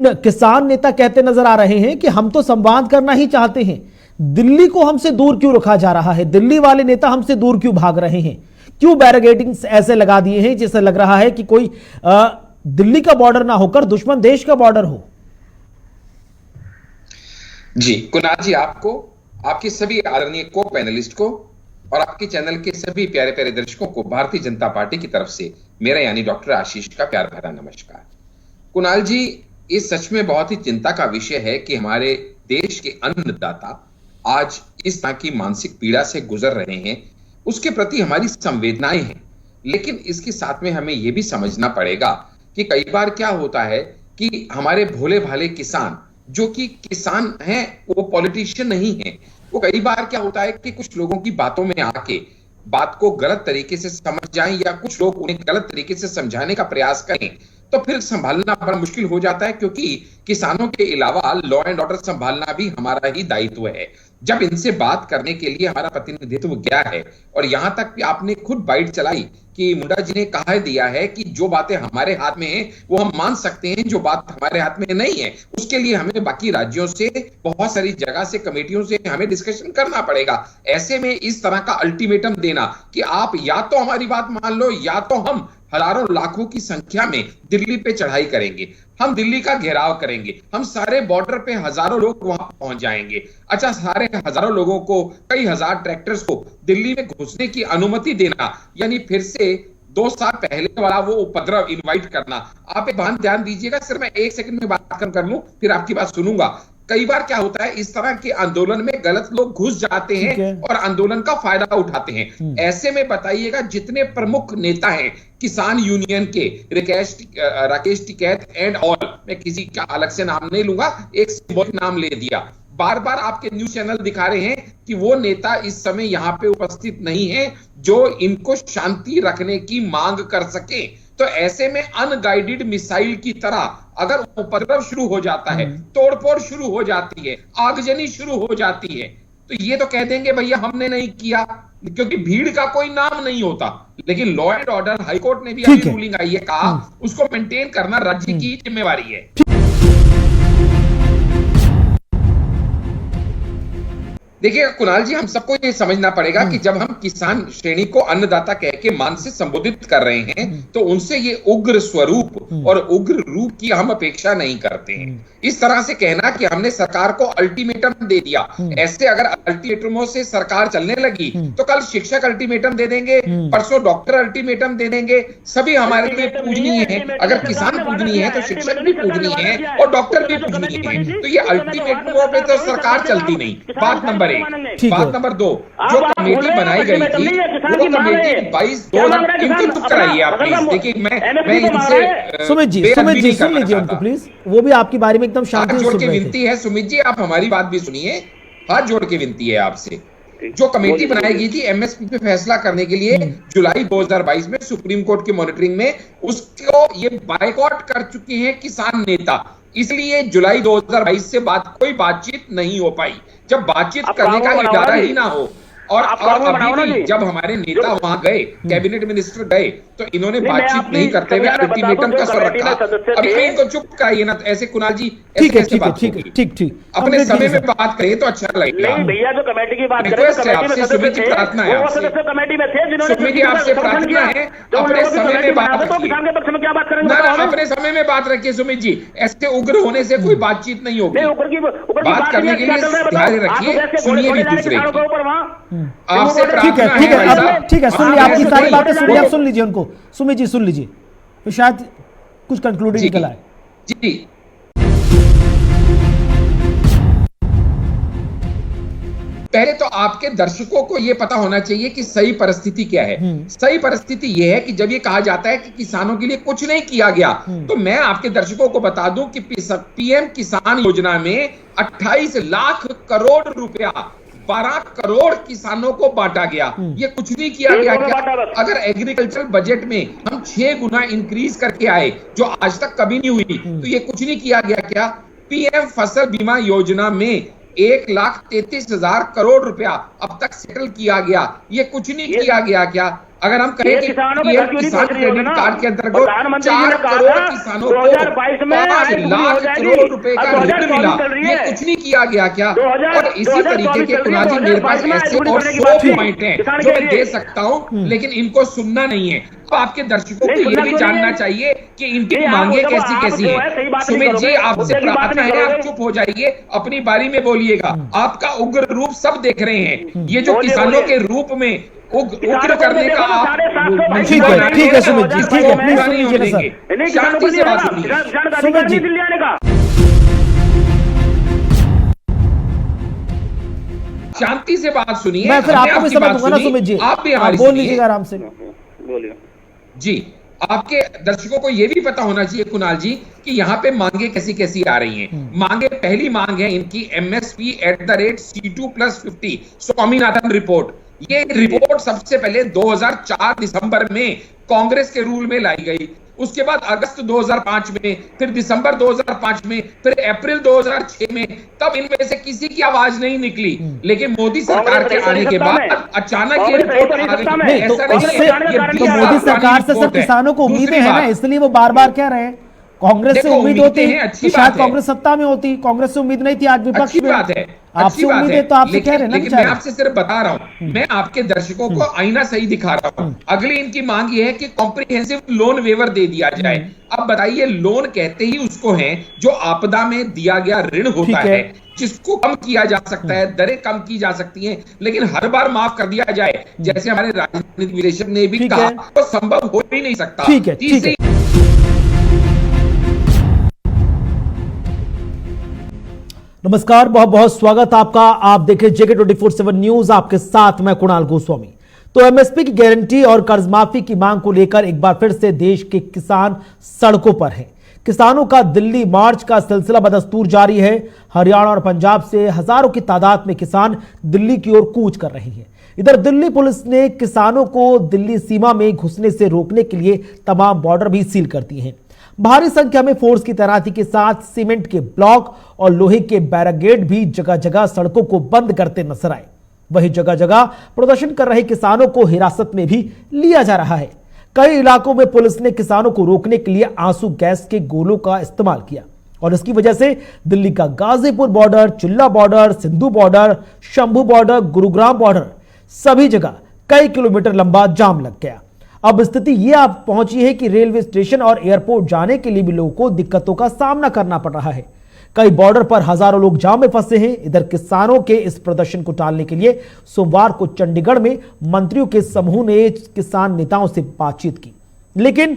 किसान नेता कहते नजर आ रहे हैं कि हम तो संवाद करना ही चाहते हैं, दिल्ली को हमसे दूर क्यों रखा जा रहा है, दिल्ली वाले नेता हमसे दूर क्यों भाग रहे हैं, क्यों बैरिकेडिंग्स ऐसे लगा दिए हैं जिससे लग रहा है कि कोई दिल्ली का बॉर्डर ना होकर दुश्मन देश का बॉर्डर हो। जी कुणाल जी, आपको, आपके सभी आदरणीय को पैनलिस्ट को और आपके चैनल के सभी प्यारे प्यारे दर्शकों को भारतीय जनता पार्टी की तरफ से मेरा यानी डॉक्टर आशीष का प्यार भरा नमस्कार। कुणाल जी, ये सच में बहुत ही चिंता का विषय है कि हमारे देश के अन्नदाता आज इस तरह की मानसिक पीड़ा से गुजर रहे हैं, उसके प्रति हमारी संवेदनाएं हैं। लेकिन इसके साथ में हमें यह भी समझना पड़ेगा कि कई बार क्या होता है कि हमारे भोले भाले किसान, जो कि किसान हैं, वो पॉलिटिशियन नहीं है, वो कई बार क्या होता है कि कुछ लोगों की बातों में आके बात को गलत तरीके से समझ जाएं या कुछ लोग उन्हें गलत तरीके से समझाने का प्रयास करें, तो फिर संभालना बड़ा मुश्किल हो जाता है, क्योंकि किसानों के अलावा लॉ एंड ऑर्डर संभालना भी हमारा ही दायित्व है। जब इनसे बात करने के लिए हमारा प्रतिनिधित्व गया है और यहां तक कि आपने खुद बाइट चलाई कि मुंडा जी ने कहा दिया है कि जो बातें हमारे हाथ में हैं वो हम मान सकते हैं, जो बात हमारे हाथ में नहीं है उसके लिए हमें बाकी राज्यों से, बहुत सारी जगह से, कमेटियों से हमें डिस्कशन करना पड़ेगा। ऐसे में इस तरह का अल्टीमेटम देना कि आप या तो हमारी बात मान लो या तो हम हजारों लाखों की संख्या में दिल्ली पे चढ़ाई करेंगे, हम दिल्ली का घेराव करेंगे, हम सारे बॉर्डर पे हजारों लोग वहां पहुंच जाएंगे। अच्छा, सारे हजारों लोगों को, कई हजार ट्रैक्टर्स को दिल्ली में घुसने की अनुमति देना, यानी फिर से 2 साल पहले वाला वो उपद्रव इनवाइट करना। आप एक बात ध्यान दीजिएगा, सिर्फ मैं 1 सेकंड में बात खत्म कर लूं, फिर आपकी बात सुनूंगा। कई बार क्या होता है, इस तरह के आंदोलन में गलत लोग घुस जाते हैं और आंदोलन का फायदा उठाते हैं। ऐसे में बताइएगा, जितने प्रमुख नेता हैं किसान यूनियन के, राकेश टिकैत एंड ऑल, मैं किसी का अलग से नाम नहीं लूंगा, एक सिंबॉलिक नाम ले दिया। बार बार आपके न्यूज चैनल दिखा रहे हैं कि वो नेता इस समय यहां पे उपस्थित नहीं है जो इनको शांति रखने की मांग कर सके। तो ऐसे में अनगाइडेड मिसाइल की तरह अगर उपद्रव शुरू हो जाता है, तोड़फोड़ शुरू हो जाती है, आगजनी शुरू हो जाती है, तो ये तो कह देंगे भैया हमने नहीं किया, क्योंकि भीड़ का कोई नाम नहीं होता। लेकिन लॉ एंड ऑर्डर, हाईकोर्ट ने भी अभी रूलिंग आई है, कहा उसको मेंटेन करना राज्य की जिम्मेवारी है। देखिए कुणाल जी, हम सबको ये समझना पड़ेगा कि जब हम किसान श्रेणी को अन्नदाता कह के मान से संबोधित कर रहे हैं तो उनसे ये उग्र स्वरूप और उग्र रूप की हम अपेक्षा नहीं करते हैं। इस तरह से कहना कि हमने सरकार को अल्टीमेटम दे दिया, ऐसे अगर अल्टीमेटमों से सरकार चलने लगी तो कल शिक्षक अल्टीमेटम दे देंगे, परसों डॉक्टर अल्टीमेटम दे देंगे। सभी हमारे लिए पूजनीय है, अगर किसान पूजनीय है तो शिक्षक भी पूजनीय है और डॉक्टर भी पूजनीय है। तो ये अल्टीमेटमों पे तो सरकार चलती नहीं। बात नंबर 1। बात नंबर 2, जो कमेटी बनाई गई थी वो कमेटी 22 इनकी चुप कराइए आप प्लीज। देखिए मैं इनसे सुमित जी सुन लीजिए उनको प्लीज, वो भी आपकी बारे में एकदम शांति से सुन रहे थे। विनती है सुमित जी, आप हमारी बात भी सुनिए, हाथ जोड़ के विनती है आपसे। जो कमेटी बनाई गई थी एमएसपी पे फैसला करने के लिए जुलाई 2022 में सुप्रीम कोर्ट की मॉनिटरिंग में, उसको ये बायकॉट कर चुके हैं किसान नेता, इसलिए जुलाई 2022 से कोई बातचीत नहीं हो पाई। जब बातचीत करने का इरादा ही ना हो और अभी भी जब हमारे नेता वहां गए, कैबिनेट मिनिस्टर गए, तो इन्होंने बातचीत नहीं करते हुए अल्टीमेटम का सर रखा। अभी इनको चुप कराइए ना, ऐसे कुणाल जी ठीक अपने समय में बात करें तो अच्छा लगेगा। भैया जो कमेटी की बात रिक्वेस्ट है आपसे, सुमित जी प्रार्थना है आपसे, कमेटी में थे जिन्होंने, सुमित जी आपसे प्रार्थना है अपने समय में बात रखिए, किसान के पक्ष में क्या बात करेंगे अपने समय में बात रखिए सुमित जी। ऐसे उग्र होने से कोई बातचीत नहीं होगी, बात करने के लिए ध्यान रखिए, सुनिए भी दूसरे आपसे ठीक है सुन लीजिए, आपकी सारी बातें सुनिए, आप सुन लीजिए उनको। सुमित जी सुन लीजिए, तो शायद कुछ कंक्लूडिंग निकल आए। जी पहले तो आपके दर्शकों को यह पता होना चाहिए कि सही परिस्थिति क्या है। सही परिस्थिति यह है कि जब ये कहा जाता है कि किसानों के लिए कुछ नहीं किया गया, तो मैं आपके दर्शकों को बता दूं कि पीएम किसान योजना में 28 लाख करोड़ रुपया 12 करोड़ किसानों को बांटा गया। ये कुछ नहीं किया गया क्या? अगर एग्रीकल्चर बजट में हम 6 गुना इंक्रीज करके आए, जो आज तक कभी नहीं हुई, तो ये कुछ नहीं किया गया क्या? पीएम फसल बीमा योजना में 1,33,000 करोड़ रुपया अब तक सेटल किया गया, ये कुछ नहीं किया गया क्या? अगर हम कहें कि किसानों के पीएम घर क्यों नहीं किसान पहुंच रही होगी क्रेडिट ना? कार्ड के अंतर्गत प्रधानमंत्री जी 4 ने कहा करोड़ था किसानों को 2022 में 5 आय दुगनी लाख हो जाएगी। करोड़ रुपए का अब ऋण मिला, 2024 चल रही ये है। कुछ नहीं किया गया क्या? 2000 और इसी तरीके के चल रही है, कुणाल जी मेरे पास 2022 में ऐसे दुगनी और करने की 100 बात थी पॉइंट हैं किसान जो के मैं लिए। दे सकता हूं, लेकिन इनको सुनना नहीं है। तो आपके दर्शकों नहीं, को सुनना ये भी क्यों नहीं जानना है? चाहिए कि इनकी नहीं, आप मांगे जब कैसी आप कैसी जो हैं। है सही बात नहीं सुमित जी करोगे, आपसे मुद्दे की बात प्रार्थना नहीं है, आप करोगे। चुप हो जाइए, अपनी बारी में बोलिएगा। आपका उग्र रूप सब देख रहे हैं। ये जो बोलिए, किसानों बोलिए। के रूप में उग्र किसानों को करने का देखो ना, आप 750 भाई ठीक है, किसान ठीक है नहीं सुमित जी, 2022 ठीक है, में। प्लीज पूरा सुन नहीं लीजिए होने ना सर। देंगे। नहीं, किसानों को शांति नहीं से बात होगा, सुनिए। किसान का सुमित अधिकार जी। नहीं दिल्ली आने का। शांति से बात सुनिए। मैं फिर हमने आपको भी आपकी समय बात दूंगा ना सुनी, सुमित जी, आप भी आप हमारी बोल सुनिए। लीजिएगा आराम से। बोलिए। जी, आपके दर्शकों को यह भी पता होना चाहिए कुणाल जी कि यहाँ पे मांगे कैसी कैसी आ रही हैं। मांगे, पहली मांग है इनकी MSP @C2+50 स्वामीनाथन रिपोर्ट। ये रिपोर्ट सबसे पहले 2004 दिसंबर में कांग्रेस के रूल में लाई गई, उसके बाद अगस्त 2005 में, फिर दिसंबर 2005 में, फिर अप्रैल 2006 में। तब इनमें से किसी की आवाज नहीं निकली, लेकिन मोदी सरकार के आने के बाद अचानक ये रिपोर्ट आ गई। नहीं तो ऐसा नहीं उससे है, तो मोदी सरकार से सर किसानों को उम्मीदें हैं ना, इसलिए वो बार बार कह रहे हैं। कांग्रेस से देखो, उम्मीद उम्मीदें होती हैं, अच्छी तो शायद बात है। कांग्रेस सत्ता में होती, कांग्रेस से उम्मीद नहीं थी, आज विपक्ष अच्छी में। बात है, आपसे अच्छी बात उम्मीद है, है तो आपसे कह रहे हैं ना लेकिन मैं बेचारे। आपसे सिर्फ बता रहा हूं, मैं आपके दर्शकों को आईना सही दिखा रहा हूं। अगली इनकी मांग ये है कि कॉम्प्रिहेंसिव लोन वेवर दे दिया जाए। अब बताइए, लोन कहते ही उसको है जो आपदा में दिया गया ऋण होता है, जिसको कम किया जा सकता है, दरें कम की जा सकती हैं, लेकिन हर बार माफ कर दिया जाए, जैसे हमारे राजनीतिक विश्लेषक ने भी कहा, वो संभव हो ही नहीं सकता। ठीक है, ठीक है। नमस्कार, बहुत बहुत स्वागत आपका। आप देखें JK 24/7 न्यूज, आपके साथ मैं कुणाल गोस्वामी। तो MSP की गारंटी और कर्ज माफी की मांग को लेकर एक बार फिर से देश के किसान सड़कों पर हैं। किसानों का दिल्ली मार्च का सिलसिला बदस्तूर जारी है। हरियाणा और पंजाब से हजारों की तादाद में किसान दिल्ली की ओर कूच कर रहे हैं। इधर दिल्ली पुलिस ने किसानों को दिल्ली सीमा में घुसने से रोकने के लिए तमाम बॉर्डर भी सील कर दिए हैं। भारी संख्या में फोर्स की तैनाती के साथ सीमेंट के ब्लॉक और लोहे के बैरिकेड भी जगह जगह सड़कों को बंद करते नजर आए। वहीं जगह जगह प्रदर्शन कर रहे किसानों को हिरासत में भी लिया जा रहा है। कई इलाकों में पुलिस ने किसानों को रोकने के लिए आंसू गैस के गोलों का इस्तेमाल किया और इसकी वजह से दिल्ली का गाजीपुर बॉर्डर, चिल्ला border, Sindhu border, Shambhu border, Gurugram border, सभी जगह कई किलोमीटर लंबा जाम लग गया। अब स्थिति यह आप पहुंची है कि रेलवे स्टेशन और एयरपोर्ट जाने के लिए भी लोगों को दिक्कतों का सामना करना पड़ रहा है। कई बॉर्डर पर हजारों लोग जाम में फंसे हैं। इधर किसानों के इस प्रदर्शन को टालने के लिए सोमवार को चंडीगढ़ में मंत्रियों के समूह ने किसान नेताओं से बातचीत की, लेकिन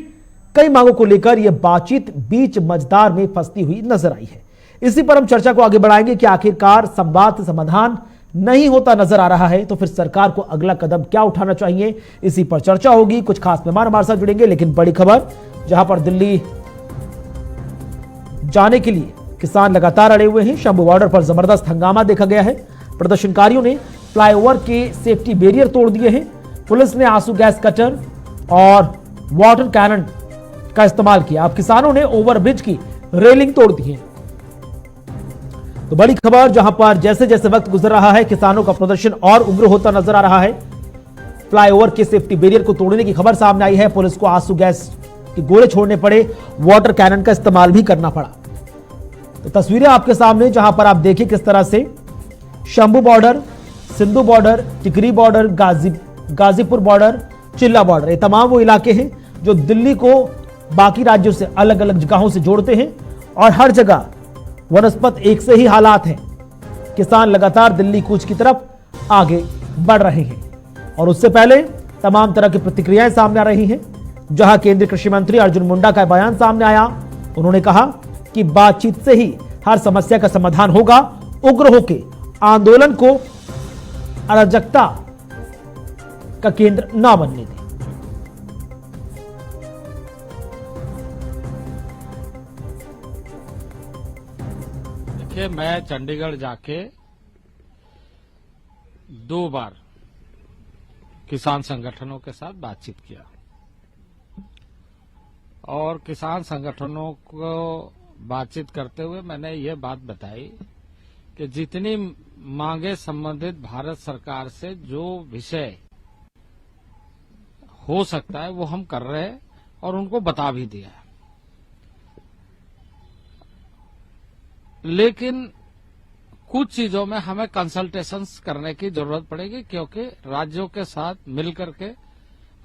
कई मांगों को लेकर यह बातचीत बीच मझधार में फंसती हुई नजर आई है। इसी पर हम चर्चा को आगे बढ़ाएंगे कि आखिरकार संवाद समाधान नहीं होता नजर आ रहा है तो फिर सरकार को अगला कदम क्या उठाना चाहिए, इसी पर चर्चा होगी। कुछ खास मेहमान हमारे साथ जुड़ेंगे, लेकिन बड़ी खबर, जहां पर दिल्ली जाने के लिए किसान लगातार अड़े हुए हैं। शंभू बॉर्डर पर जबरदस्त हंगामा देखा गया है। प्रदर्शनकारियों ने फ्लाईओवर के सेफ्टी बैरियर तोड़ दिए हैं। पुलिस ने आंसू गैस कटर और वाटर कैनन का इस्तेमाल किया। अब किसानों ने ओवरब्रिज की रेलिंग तोड़ दी है। तो बड़ी खबर, जहां पर जैसे जैसे वक्त गुजर रहा है किसानों का प्रदर्शन और उग्र होता नजर आ रहा है। फ्लाईओवर के सेफ्टी बैरियर को तोड़ने की खबर सामने आई है। पुलिस को आंसू गैस के गोले छोड़ने पड़े, वाटर कैनन का इस्तेमाल भी करना पड़ा। तो तस्वीरें आपके सामने, जहां पर आप देखिए किस तरह से शंभू बॉर्डर, सिंधु बॉर्डर, टिकरी बॉर्डर, गाजीपुर बॉर्डर, चिल्ला बॉर्डर, ये तमाम वो इलाके हैं जो दिल्ली को बाकी राज्यों से अलग अलग जगहों से जोड़ते हैं और हर जगह वनस्पत एक से ही हालात हैं। किसान लगातार दिल्ली कूच की तरफ आगे बढ़ रहे हैं और उससे पहले तमाम तरह की प्रतिक्रियाएं सामने आ रही हैं। जहां केंद्रीय कृषि मंत्री अर्जुन मुंडा का बयान सामने आया, उन्होंने कहा कि बातचीत से ही हर समस्या का समाधान होगा। उग्र होकर आंदोलन को अराजकता का केंद्र न बनने दें। देखिए, मैं चंडीगढ़ जाके 2 बार किसान संगठनों के साथ बातचीत किया और किसान संगठनों को बातचीत करते हुए मैंने ये बात बताई कि जितनी मांगे संबंधित भारत सरकार से जो विषय हो सकता है वो हम कर रहे हैं और उनको बता भी दिया है। लेकिन कुछ चीजों में हमें कंसल्टेशंस करने की जरूरत पड़ेगी, क्योंकि राज्यों के साथ मिलकर के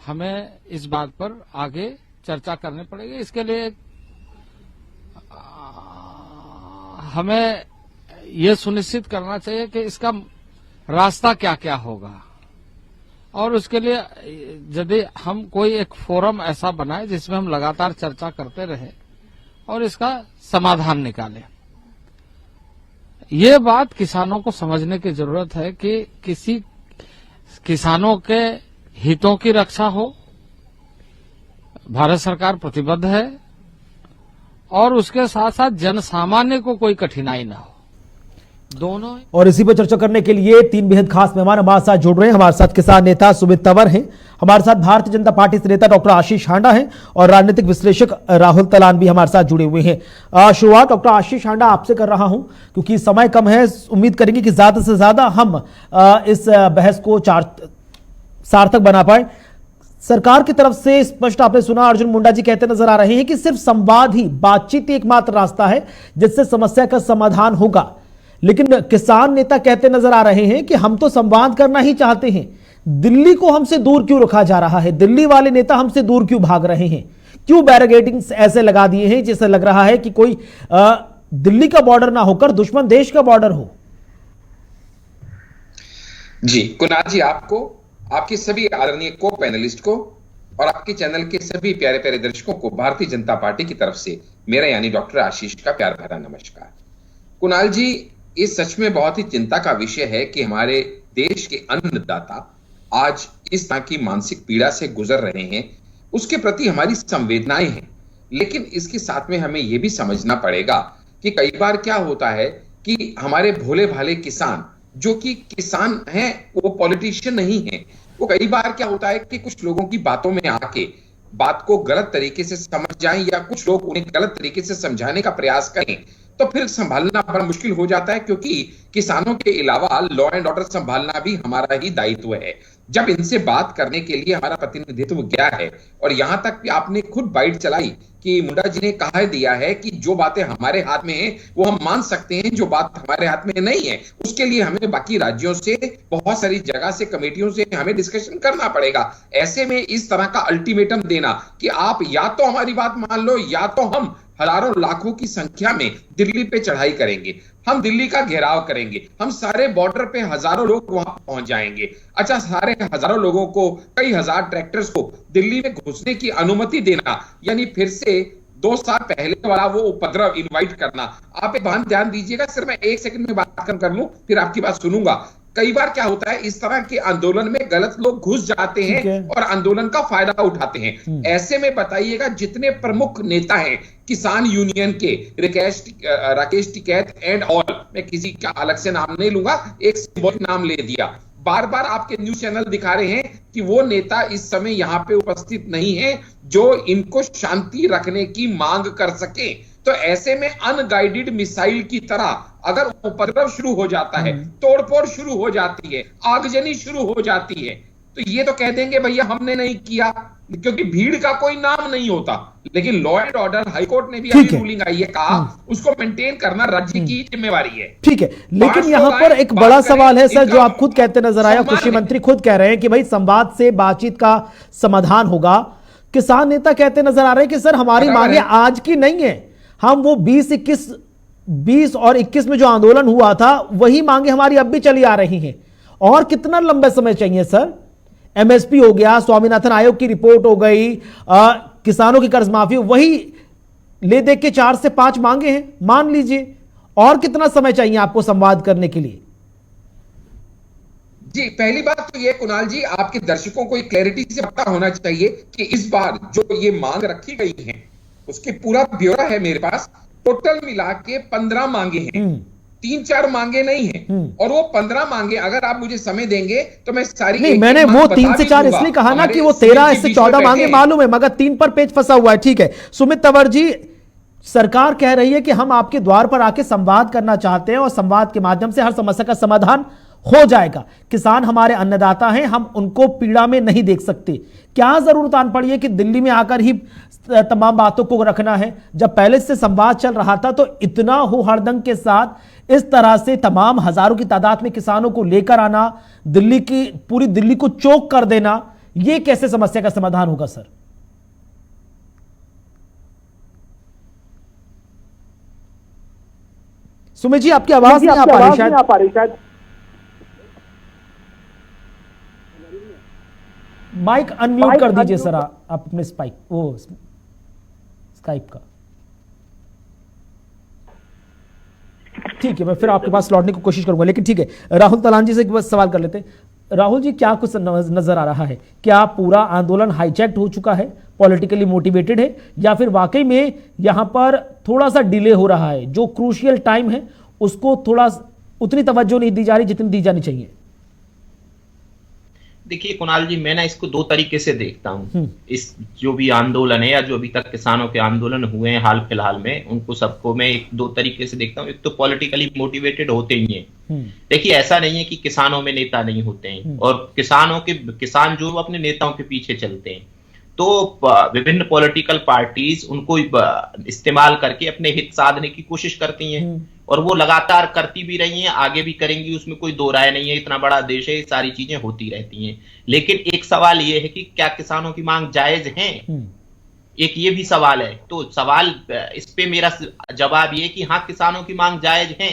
हमें इस बात पर आगे चर्चा करनी पड़ेगी। इसके लिए हमें ये सुनिश्चित करना चाहिए कि इसका रास्ता क्या क्या होगा, और उसके लिए यदि हम कोई एक फोरम ऐसा बनाए जिसमें हम लगातार चर्चा करते रहे और इसका समाधान निकालें। ये बात किसानों को समझने की जरूरत है कि किसी किसानों के हितों की रक्षा हो, भारत सरकार प्रतिबद्ध है, और उसके साथ साथ जनसामान्य को कोई कठिनाई ना हो, दोनों। और इसी पर चर्चा करने के लिए तीन बेहद खास मेहमान हमारे साथ जुड़ रहे हैं। हमारे साथ किसान नेता सुमित तंवर हैं, हमारे साथ भारतीय जनता पार्टी से नेता डॉक्टर आशीष हांडा हैं, और राजनीतिक विश्लेषक राहुल तलान भी हमारे साथ जुड़े हुए हैं। शुरुआत डॉक्टर आशीष हांडा आपसे कर रहा हूं, क्योंकि समय कम है। उम्मीद करेंगे कि ज्यादा से ज्यादा हम इस बहस को सार्थक बना पाए। सरकार की तरफ से स्पष्ट आपने सुना, अर्जुन मुंडा जी कहते नजर आ रहे हैं कि सिर्फ संवाद ही, बातचीत ही एकमात्र रास्ता है जिससे समस्या का समाधान होगा। लेकिन किसान नेता कहते नजर आ रहे हैं कि हम तो संवाद करना ही चाहते हैं, दिल्ली को हमसे दूर क्यों रखा जा रहा है, दिल्ली वाले नेता हमसे दूर क्यों भाग रहे हैं, क्यों बैरिकेडिंग्स ऐसे लगा दिए हैं जिससे लग रहा है कि कोई दिल्ली का बॉर्डर ना होकर दुश्मन देश का बॉर्डर हो। जी कुणाल जी, आपको, आपके सभी आदरणीय को पैनलिस्ट को और आपके चैनल के सभी प्यारे प्यारे दर्शकों को भारतीय जनता पार्टी की तरफ से मेरा यानी डॉक्टर आशीष का प्यार भरा नमस्कार। कुणाल जी, ये सच में बहुत ही चिंता का विषय है कि हमारे देश के अन्नदाता आज इस तरह की मानसिक पीड़ा से गुजर रहे हैं। उसके प्रति हमारी संवेदनाएं हैं, लेकिन इसके साथ में हमें यह भी समझना पड़ेगा कि कई बार क्या होता है कि हमारे भोले भाले किसान, जो कि किसान हैं, वो पॉलिटिशियन नहीं हैं, वो कई बार क्या होता है कि कुछ लोगों की बातों में आके बात को गलत तरीके से समझ जाएं, या कुछ लोग उन्हें गलत तरीके से समझाने का प्रयास करें, तो फिर संभालना बड़ा मुश्किल हो जाता है, क्योंकि किसानों के अलावा लॉ एंड ऑर्डर संभालना भी हमारा ही दायित्व है। जब इनसे बात करने के लिए हमारा प्रतिनिधित्व गया है, और यहां तक कि आपने खुद बाइट चलाई कि मुंडा जी ने कहा दिया है कि जो बातें हमारे हाथ में हैं वो हम मान सकते हैं, जो बात हमारे हाथ में नहीं है उसके लिए हमें बाकी राज्यों से, बहुत सारी जगह से, कमेटियों से हमें डिस्कशन करना पड़ेगा। ऐसे में इस तरह का अल्टीमेटम देना कि आप या तो हमारी बात मान लो, या तो हम हजारों लाखों की संख्या में दिल्ली पे चढ़ाई करेंगे, हम दिल्ली का घेराव करेंगे, हम सारे बॉर्डर पे हजारों लोग वहां पहुंच जाएंगे। अच्छा, सारे हजारों लोगों को, कई हजार ट्रैक्टर्स को दिल्ली में घुसने की अनुमति देना, यानी फिर से 2 साल पहले वाला वो उपद्रव इनवाइट करना। आप एक बात ध्यान दीजिएगा, सिर्फ मैं 1 सेकंड में बात कर लूं, फिर आपकी बात सुनूंगा। कई बार क्या होता है, इस तरह के आंदोलन में गलत लोग घुस जाते हैं और आंदोलन का फायदा उठाते हैं। ऐसे में बताइएगा, जितने प्रमुख नेता हैं किसान यूनियन के, राकेश टिकैत एंड ऑल, मैं किसी का अलग से नाम नहीं लूंगा, एक सिंबॉलिक नाम ले दिया, बार बार आपके न्यूज चैनल दिखा रहे हैं कि वो नेता इस समय यहां पे उपस्थित नहीं है जो इनको शांति रखने की मांग कर सके। तो ऐसे में अनगाइडेड मिसाइल की तरह अगर उपद्रव शुरू हो जाता है, तोड़फोड़ शुरू हो जाती है, आगजनी शुरू हो जाती है, तो ये तो कह देंगे भैया हमने नहीं किया, क्योंकि भीड़ का कोई नाम नहीं होता। लेकिन लॉ एंड ऑर्डर, हाईकोर्ट ने भी अभी रूलिंग आई है, कहा उसको मेंटेन करना राज्य की जिम्मेवारी है। ठीक है, लेकिन यहां पर एक बड़ा सवाल है सर, जो आप खुद कहते नजर आया, कृषि मंत्री खुद कह रहे हैं कि भाई संवाद से, बातचीत का समाधान होगा। किसान नेता कहते नजर आ रहे हैं कि सर हमारी मांगे आज की नहीं है, हम वो 20 और 21 में जो आंदोलन हुआ था वही मांगे हमारी अब भी चली आ रही हैं। और कितना लंबे समय चाहिए सर? एमएसपी हो गया, स्वामीनाथन आयोग की रिपोर्ट हो गई, किसानों की कर्ज माफी, वही ले दे के 4 से 5 मांगे हैं, मान लीजिए। और कितना समय चाहिए आपको संवाद करने के लिए? जी, पहली बात तो ये कुणाल जी, आपके दर्शकों को एक क्लैरिटी से पता होना चाहिए कि इस बार जो ये मांग रखी गई है उसके पूरा ब्यौरा है मेरे पास। टोटल मिला के 15 मांगे हैं, 3-4 मांगे नहीं है। और वो 15 मांगे अगर आप मुझे समय देंगे तो मैं सारी नहीं, मैंने वो 3 से 4 इसलिए कहा ना कि वो 13 से 14 मांगे मालूम है, मगर 3 पर पेच फंसा हुआ है। ठीक है सुमित तंवर जी, सरकार कह रही है कि हम आपके द्वार पर आके संवाद करना चाहते हैं और संवाद के माध्यम से हर समस्या का समाधान हो जाएगा। किसान हमारे अन्नदाता हैं, हम उनको पीड़ा में नहीं देख सकते। क्या जरूरत आन पड़ी है कि दिल्ली में आकर ही तमाम बातों को रखना है? जब पहले से संवाद चल रहा था तो इतना हो हड़दंग के साथ इस तरह से तमाम हजारों की तादाद में किसानों को लेकर आना, दिल्ली की पूरी दिल्ली को चोक कर देना, यह कैसे समस्या का समाधान होगा सर? सुमित जी, आपकी आवाज नहीं आ पा रही शायद। माइक अनम्यूट कर दीजिए सर आप अपने स्काइप का। ठीक है, मैं फिर आपके पास लौटने की कोशिश करूंगा, लेकिन ठीक है, राहुल तलान जी से एक बस सवाल कर लेते हैं। राहुल जी, क्या कुछ नजर आ रहा है? क्या पूरा आंदोलन हाईजैक्ट हो चुका है, पॉलिटिकली मोटिवेटेड है, या फिर वाकई में यहां पर थोड़ा सा डिले हो रहा है, जो क्रूशियल टाइम है उसको थोड़ा उतनी तवज्जो नहीं दी जा रही जितनी दी जानी चाहिए? देखिए कुणाल जी, मैं ना इसको दो तरीके से देखता हूं। इस जो भी आंदोलन है या जो अभी तक किसानों के आंदोलन हुए हैं हाल फिलहाल में, उनको सबको मैं एक दो तरीके से देखता हूं। एक तो पॉलिटिकली मोटिवेटेड होते ही हैं। देखिए, ऐसा नहीं है कि किसानों में नेता नहीं होते हैं, और किसान जो अपने नेताओं के पीछे चलते हैं, तो विभिन्न पॉलिटिकल पार्टीज उनको इस्तेमाल करके अपने हित साधने की कोशिश करती हैं, और वो लगातार करती भी रही हैं, आगे भी करेंगी, उसमें कोई दो राय नहीं है। इतना बड़ा देश है, सारी चीजें होती रहती हैं। लेकिन एक सवाल ये है कि क्या किसानों की मांग जायज है? एक ये भी सवाल है। तो सवाल इस पे मेरा जवाब ये कि हाँ, किसानों की मांग जायज है।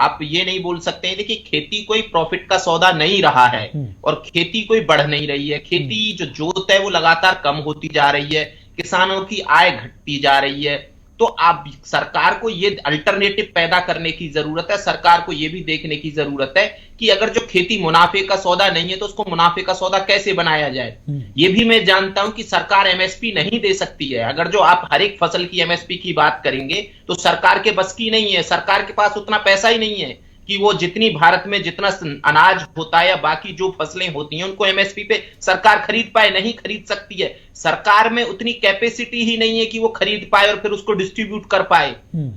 आप ये नहीं बोल सकते हैं। देखिए, खेती कोई प्रॉफिट का सौदा नहीं रहा है, और खेती कोई बढ़ नहीं रही है। खेती जो जोत है वो लगातार कम होती जा रही है, किसानों की आय घटती जा रही है। तो आप सरकार को ये अल्टरनेटिव पैदा करने की जरूरत है। सरकार को ये भी देखने की जरूरत है कि अगर जो खेती मुनाफे का सौदा नहीं है तो उसको मुनाफे का सौदा कैसे बनाया जाए। ये भी मैं जानता हूं कि सरकार एमएसपी नहीं दे सकती है। अगर जो आप हर एक फसल की एमएसपी की बात करेंगे तो सरकार के बस की नहीं है। सरकार के पास उतना पैसा ही नहीं है कि वो जितनी भारत में जितना अनाज होता है या बाकी जो फसलें होती हैं उनको एमएसपी पे सरकार खरीद पाए, नहीं खरीद सकती है। सरकार में उतनी कैपेसिटी ही नहीं है कि वो खरीद पाए और फिर उसको डिस्ट्रीब्यूट कर पाए।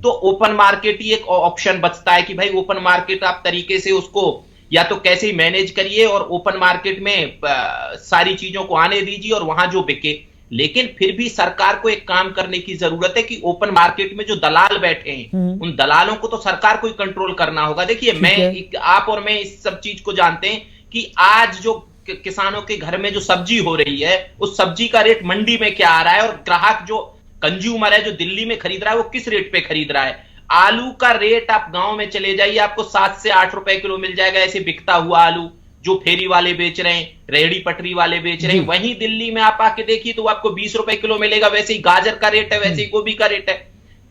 तो ओपन मार्केट ही एक ऑप्शन बचता है कि भाई ओपन मार्केट आप तरीके से उसको या तो कैसे ही मैनेज करिए और ओपन मार्केट में सारी चीजों को आने दीजिए और वहां जो बिके। लेकिन फिर भी सरकार को एक काम करने की जरूरत है कि ओपन मार्केट में जो दलाल बैठे हैं उन दलालों को तो सरकार को ही कंट्रोल करना होगा। देखिए, आप और मैं इस सब चीज को जानते हैं कि आज जो किसानों के घर में जो सब्जी हो रही है उस सब्जी का रेट मंडी में क्या आ रहा है, और ग्राहक जो कंज्यूमर है जो दिल्ली में खरीद रहा है वो किस रेट पे खरीद रहा है। आलू का रेट आप गांव में चले जाइए, आपको 7 से 8 रुपए किलो मिल जाएगा ऐसे बिकता हुआ आलू, जो फेरी वाले बेच रहे हैं, रेहड़ी पटरी वाले बेच रहे हैं। वहीं दिल्ली में आप आके देखिए तो आपको 20 रुपए किलो मिलेगा। वैसे ही गाजर का रेट है, वैसे ही गोभी का रेट है।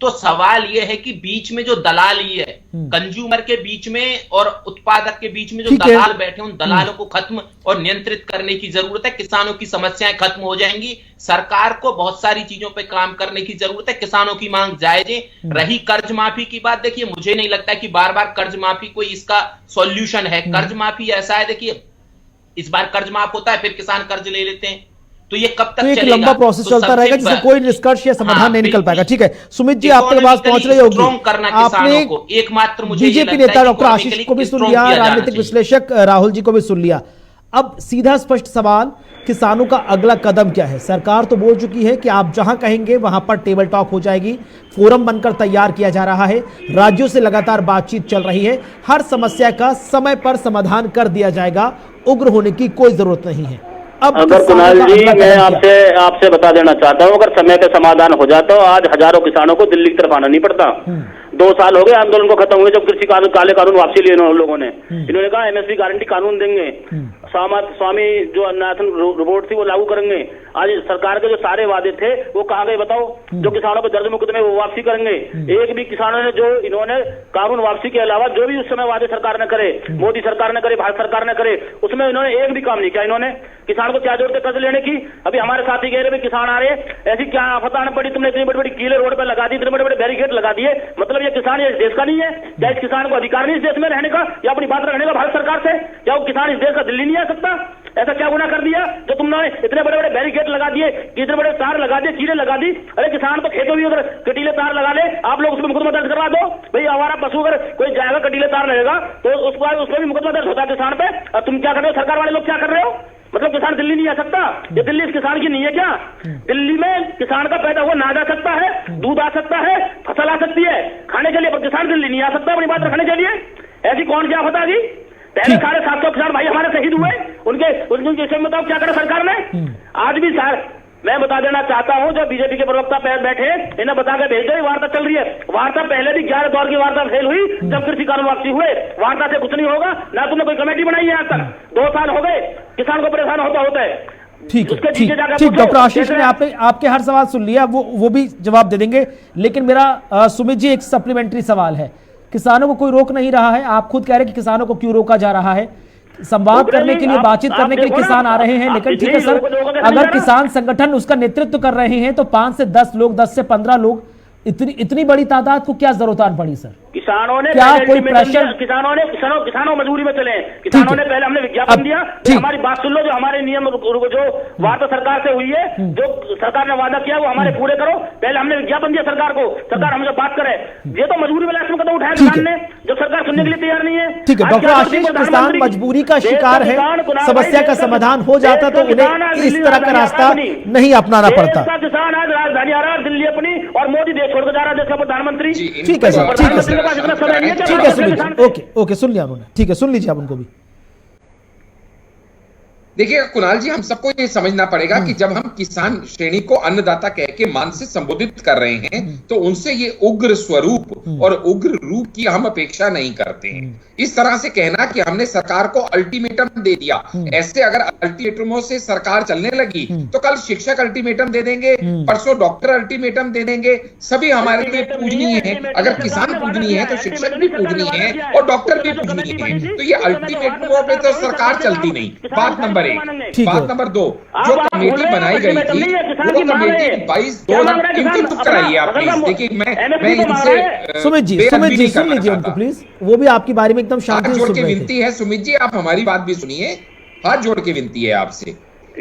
तो सवाल यह है कि बीच में जो दलाली है, कंज्यूमर के बीच में और उत्पादक के बीच में जो दलाल बैठे, उन दलालों को खत्म और नियंत्रित करने की जरूरत है। किसानों की समस्याएं खत्म हो जाएंगी। सरकार को बहुत सारी चीजों पे काम करने की जरूरत है। किसानों की मांग जायज है। रही कर्ज माफी की बात, देखिए मुझे नहीं लगता कि बार बार कर्ज माफी कोई इसका सॉल्यूशन है। कर्ज माफी ऐसा है, देखिए इस बार कर्ज माफ होता है फिर किसान कर्ज ले लेते हैं, तो ये कब तक चलेगा? लंबा प्रोसेस चलता रहेगा जिससे कोई निष्कर्ष या समाधान नहीं निकल पाएगा। ठीक है सुमित जी, आपके पास पहुंच रही होगी। आपने एकमात्र मुझे बीजेपी नेता डॉक्टर आशीष को भी सुन लिया, राजनीतिक विश्लेषक राहुल जी को भी सुन लिया। अब सीधा स्पष्ट सवाल, किसानों का अगला कदम क्या है? सरकार तो बोल चुकी है कि आप जहां कहेंगे वहां पर टेबल टॉक हो जाएगी, फोरम बनकर तैयार किया जा रहा है, राज्यों से लगातार बातचीत चल रही है, हर समस्या का समय पर समाधान कर दिया जाएगा, उग्र होने की कोई जरूरत नहीं है। अब अगर कुणाल जी, मैं आपसे बता देना चाहता हूँ, अगर समय पे समाधान हो जाता तो आज हजारों किसानों को दिल्ली की तरफ आना नहीं पड़ता। 2 साल हो गए आंदोलन को खत्म हुए जब कृषि कानून, काले कानून वापसी लिए लोगों ने। इन्होंने कहा एमएसपी गारंटी कानून देंगे, स्वामी जो अन्नाथन रिपोर्ट थी वो लागू करेंगे। आज सरकार के जो सारे वादे थे वो कहाँ गए बताओ? जो किसानों पर दर्ज मुकदमे वो वापसी करेंगे। एक भी किसानों ने जो इन्होंने कानून वापसी के अलावा जो भी उस समय वादे सरकार ने करे, मोदी सरकार ने करे, भारत सरकार ने करे, उसमें इन्होंने एक भी काम नहीं किया। इन्होंने किसान को क्या जरूरत है कर्ज लेने की? अभी हमारे साथी कह रहे किसान आ रहे, ऐसी क्या आफत आने पड़ी? तुमने इतनी बड़ी बड़ी कीले रोड पर लगा दी, इतने बड़े बड़े बैरिकेड लगा दिए, मतलब ये किसान इस देश का नहीं है? क्या इस किसान को अधिकार नहीं इस देश में रहने का या अपनी बात रखने का भारत सरकार से? क्या वो किसान इस देश का दिल्ली नहीं है? आ सकता? ऐसा क्या गुनाह कर दिया जो तुमने इतने बड़े बड़े बैरिकेड लगा दिए, इतने बड़े तार लगा दिए, चीरें लगा दी? अरे किसान तो खेतों में अगर कटीले तार लगा ले, आप लोग उसमें मुकदमा दर्ज करवा दो। भाई आवारा पशु अगर कोई जाएगा कटीले तार लगेगा तो उसमें भी मुकदमा दर्ज होता है किसान पे। और तुम क्या कर रहे हो, सरकार वाले लोग क्या कर रहे हो? मतलब किसान दिल्ली नहीं आ सकता? ये दिल्ली इस किसान की नहीं है क्या? दिल्ली में किसान का पैदा हुआ अनाज आ सकता है, दूध आ सकता है, फसल आ सकती है खाने के लिए, पर किसान दिल्ली नहीं आ सकता अपनी बात रखने के लिए। ऐसी कौन क्या फतह दी? पहले 750 किसान भाई हमारे शहीद हुए, उनके विषय में बताओ क्या करा सरकार ने? आज भी सर मैं बता देना चाहता हूं, जो बीजेपी के प्रवक्ता बैठे इन्हें बता के भेज दो, वार्ता चल रही है। वार्ता पहले भी 11 दौर की वार्ता फेल हुई जब कृषि कानून वापसी हुए। वार्ता से कुछ नहीं होगा ना, तुमने कोई कमेटी बनाई है आज तक? 2 साल हो गए किसान को परेशान होता है। ठीक है, ठीक डॉक्टर आशीष ने आपके हर सवाल सुन लिया, वो भी जवाब दे देंगे। लेकिन मेरा सुमित जी एक सप्लीमेंट्री सवाल है। किसानों को कोई रोक नहीं रहा है, आप खुद कह रहे हैं कि किसानों को क्यों रोका जा रहा है? संवाद करने के लिए, बातचीत करने के लिए किसान आ रहे हैं, लेकिन ठीक है सर, अगर किसान संगठन उसका नेतृत्व कर रहे हैं तो 5 से 10 लोग, 10 से 15 लोग, इतनी बड़ी तादाद को क्या जरूरत आन पड़ी सर? किसानों ने क्या कोई प्रेशर? किसानों मजबूरी में चले। किसानों ने पहले हमने विज्ञापन दिया कि हमारी बात सुन लो, जो हमारे नियम जो वार्ता सरकार से हुई है, जो सरकार ने वादा किया वो हमारे पूरे करो। पहले हमने विज्ञापन दिया सरकार को, सरकार हमसे बात करे। ये तो मजबूरी में लास्ट में कदम उठाया किसान ने, जो सरकार सुनने के लिए तैयार नहीं है। ठीक है डॉक्टर आशीष, किसान मजबूरी का शिकार है, समस्या का समाधान हो जाता तो उन्हें इस तरह का रास्ता नहीं अपनाना पड़ता। किसान आज राजधानी आ रहा है दिल्ली अपनी, और मोदी देश छोड़कर जा रहा है, देश का प्रधानमंत्री। ठीक है सर, ठीक है सर, ठीक है सुनिए, ओके सुन लिया उन्होंने, ठीक है सुन लीजिए आप उनको भी। देखिए कुणाल जी, हम सबको ये समझना पड़ेगा कि जब हम किसान श्रेणी को अन्नदाता कह के मान से संबोधित कर रहे हैं तो उनसे ये उग्र स्वरूप और उग्र रूप की हम अपेक्षा नहीं करते हैं। इस तरह से कहना कि हमने सरकार को अल्टीमेटम दे दिया, ऐसे अगर अल्टीमेटमों से सरकार चलने लगी तो कल शिक्षक अल्टीमेटम दे देंगे, परसों डॉक्टर अल्टीमेटम दे देंगे। सभी हमारे लिए पूजनीय है, अगर किसान पूजनीय है तो शिक्षक भी पूजनीय है और डॉक्टर भी पूजनीय है। तो ये अल्टीमेटमों पे तो सरकार चलती नहीं। बात नंबर 1। बात नंबर 2, जो कमेटी बनाई गई थी वो कमेटी 22 चुप कराइए आप प्लीज। देखिए मैं इनसे सुमित जी सुन लीजिए उनको प्लीज, वो भी आपकी बारे में एकदम शांति से सुन रहे थे। विनती है सुमित जी, आप हमारी बात भी सुनिए, हाथ जोड़ के विनती है आपसे।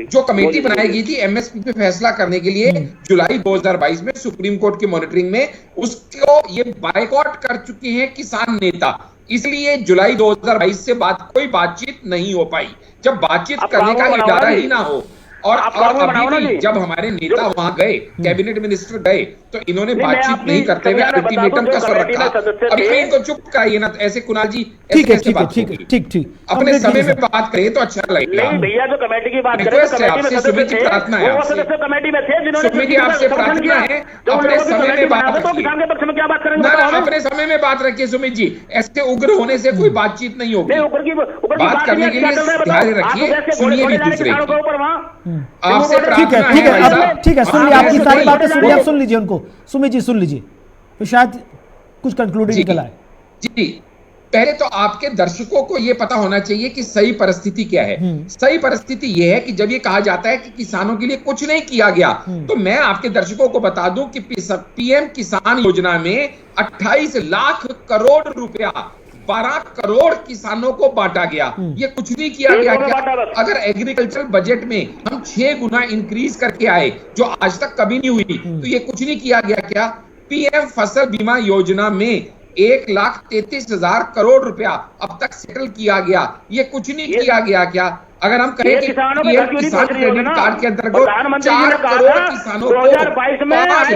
जो कमेटी बनाई गई थी एमएसपी पे फैसला करने के लिए जुलाई 2022 में सुप्रीम कोर्ट की मॉनिटरिंग में, उसको ये बायकॉट कर चुके हैं किसान नेता, इसलिए जुलाई 2022 से कोई बातचीत नहीं हो पाई। जब बातचीत करने का इरादा ही ना हो, और अभी भी जब हमारे नेता वहां गए, कैबिनेट मिनिस्टर गए, तो इन्होंने बातचीत नहीं करते हुए अल्टीमेटम का स्वर रखा। अभी इनको चुप कराइए ना, ऐसे कुणाल जी ठीक अपने समय में बात करें तो अच्छा लगेगा। भैया जो कमेटी की बात रिक्वेस्ट है आपसे, सुमित जी प्रार्थना है आपसे, कमेटी में थे जिन्होंने, सुमित जी आपसे प्रार्थना है अपने समय में बात रखिए, किसान के पक्ष में क्या बात करेंगे अपने समय में बात रखिए सुमित जी। ऐसे उग्र होने से कोई बातचीत नहीं होगी। बात करने के लिए ध्यान रखिए, सुनिए भी दूसरे आपसे ठीक है सुन लीजिए, आपकी सारी बातें सुनिए, आप सुन लीजिए उनको। सुमित जी सुन लीजिए, तो शायद कुछ कंक्लूडिंग निकल आए। जी, पहले तो आपके दर्शकों को यह पता होना चाहिए कि सही परिस्थिति क्या है। सही परिस्थिति यह है कि जब ये कहा जाता है कि किसानों के लिए कुछ नहीं किया गया, तो मैं आपके दर्शकों को बता दूं कि पीएम किसान योजना में 28 लाख करोड़ रुपया 12 करोड़ किसानों को बांटा गया। ये कुछ नहीं किया गया क्या? अगर एग्रीकल्चर बजट में हम 6 गुना इंक्रीज करके आए, जो आज तक कभी नहीं हुई, तो ये कुछ नहीं किया गया क्या? पीएम फसल बीमा योजना में 1,33,000 करोड़ रुपया अब तक सेटल किया गया, ये कुछ नहीं किया गया क्या? अगर हम कहें कि किसान क्रेडिट कार्ड के अंतर्गत 4 करोड़ किसानों को 5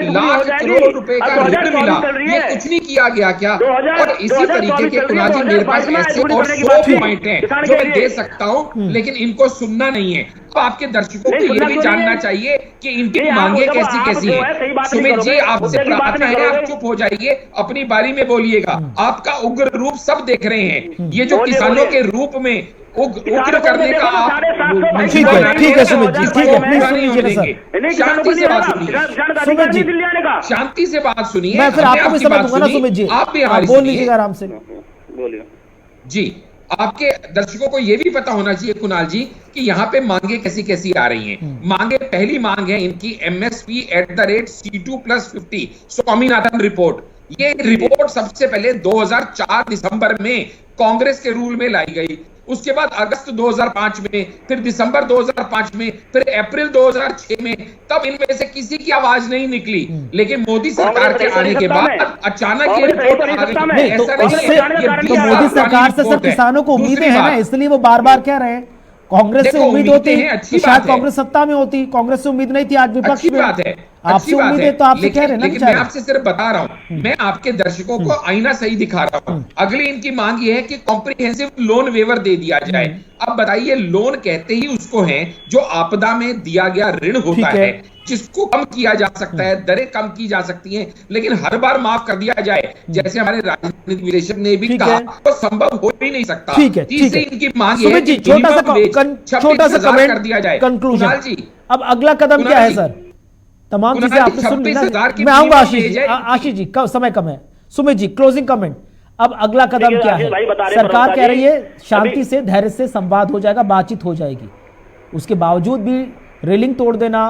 लाख करोड़ रुपए का ऋण मिला, ये कुछ नहीं किया गया क्या? और इसी तरीके के कुणाल जी मेरे पास ऐसे और 100 पॉइंट हैं जो मैं दे सकता हूं, लेकिन इनको सुनना नहीं है। तो आपके दर्शकों को ये भी जानना चाहिए कि इनकी मांगे कैसी कैसी है। सुमित जी आपसे प्रार्थना है, आप चुप हो जाइए, अपनी बारी में बोलिएगा। आपका उग्र रूप सब देख रहे हैं, ये जो किसानों के रूप में उग्र करने का आप ठीक है सुमित जी, ठीक है प्लीज सुन लीजिए सर, शांति से बात सुनिए, सुमित जी शांति से बात सुनिए। मैं फिर आपको भी समझ दूंगा ना सुमित जी, आप भी हमारी बोल लीजिएगा आराम से। जी, आपके दर्शकों को यह भी पता होना चाहिए कुणाल जी कि यहाँ पे मांगे कैसी कैसी आ रही हैं। मांगे, पहली मांग है इनकी MSP C2+50 स्वामीनाथन रिपोर्ट। ये रिपोर्ट सबसे पहले 2004 दिसंबर में कांग्रेस के रूल में लाई गई। उसके बाद अगस्त 2005 में, फिर दिसंबर 2005 में, फिर अप्रैल 2006 में, तब इनमें से किसी की आवाज नहीं निकली। लेकिन मोदी सरकार के आने के बाद अचानक ये रिपोर्ट आ रही है। ऐसा नहीं है, तो मोदी सरकार से सर किसानों को उम्मीदें हैं ना, इसलिए वो बार बार कह रहे हैं। कांग्रेस से उम्मीद होती है तो शायद कांग्रेस सत्ता में होती, कांग्रेस से उम्मीद नहीं थी, आज विपक्ष में। बात है, आपसे उम्मीद है तो आपसे कह रहे हैं ना। लेकिन मैं आपसे सिर्फ बता रहा हूं, मैं आपके दर्शकों को आईना सही दिखा रहा हूं। अगली इनकी मांग ये है कि कॉम्प्रिहेंसिव लोन वेवर दे दिया जाए। अब बताइए, लोन कहते ही उसको है जो आपदा में दिया गया ऋण होता है, जिसको कम किया जा सकता है, दरें कम की जा सकती हैं, लेकिन हर बार माफ कर दिया जाए, जैसे हमारे राजनीतिक विश्लेषक ने भी कहा, तो संभव हो ही नहीं सकता। तीसरी इनकी मांग है कि छोटा सा कमेंट कर दिया जाए। कंक्लूजन जी, अब अगला कदम क्या है सर? तमाम चीजें आपने सुन ली ना। मैं आऊंगा आशीष जी, समय कम है। Sumit ji, closing comment. अब अगला कदम क्या है? सरकार कह रही है शांति से, धैर्य से संवाद हो जाएगा, बातचीत हो जाएगी। उसके बावजूद भी रेलिंग तोड़ देना,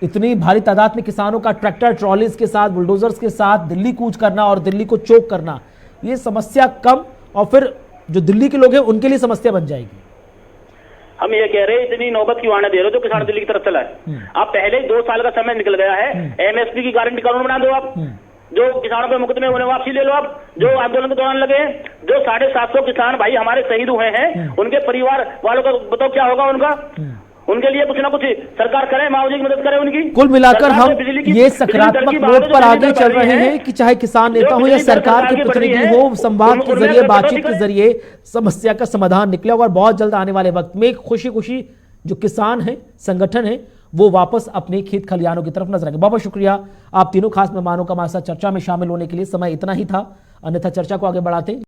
इतनी भारी तादाद में किसानों का ट्रैक्टर ट्रॉलीज के साथ, बुलडोजर्स के साथ दिल्ली कूच करना और दिल्ली को चोक करना, ये समस्या कम और फिर जो दिल्ली के लोग हैं उनके लिए समस्या बन जाएगी। हम ये कह रहे हैं, इतनी नौबत क्यों आने दे रहे हो जो किसान दिल्ली की तरफ चला है? आप पहले ही 2 साल का समय निकल गया है, एमएसपी की गारंटी कानून बना दो आप, जो किसानों के मुकदमे होने वापसी ले लो आप, जो आंदोलन के दौरान लगे, जो 750 किसान भाई हमारे शहीद हुए हैं, उनके परिवार वालों का बताओ क्या होगा उनका? उनके लिए कुछ ना कुछ सरकार करे, मुआवजे की मदद करे उनकी। कुल मिलाकर हम ये सकारात्मक नोट पर आगे चल रहे हैं कि चाहे किसान नेता हो या सरकार के प्रतिनिधि हो, संवाद के जरिए, बातचीत के जरिए समस्या का समाधान निकलेगा और बहुत जल्द आने वाले वक्त में खुशी खुशी जो किसान है, संगठन है, वो वापस अपने खेत खलिहानों की तरफ नजर आएंगे। बहुत शुक्रिया आप तीनों खास मेहमानों का हमारे साथ चर्चा में शामिल होने के लिए। समय इतना ही था, अन्यथा चर्चा को आगे बढ़ाते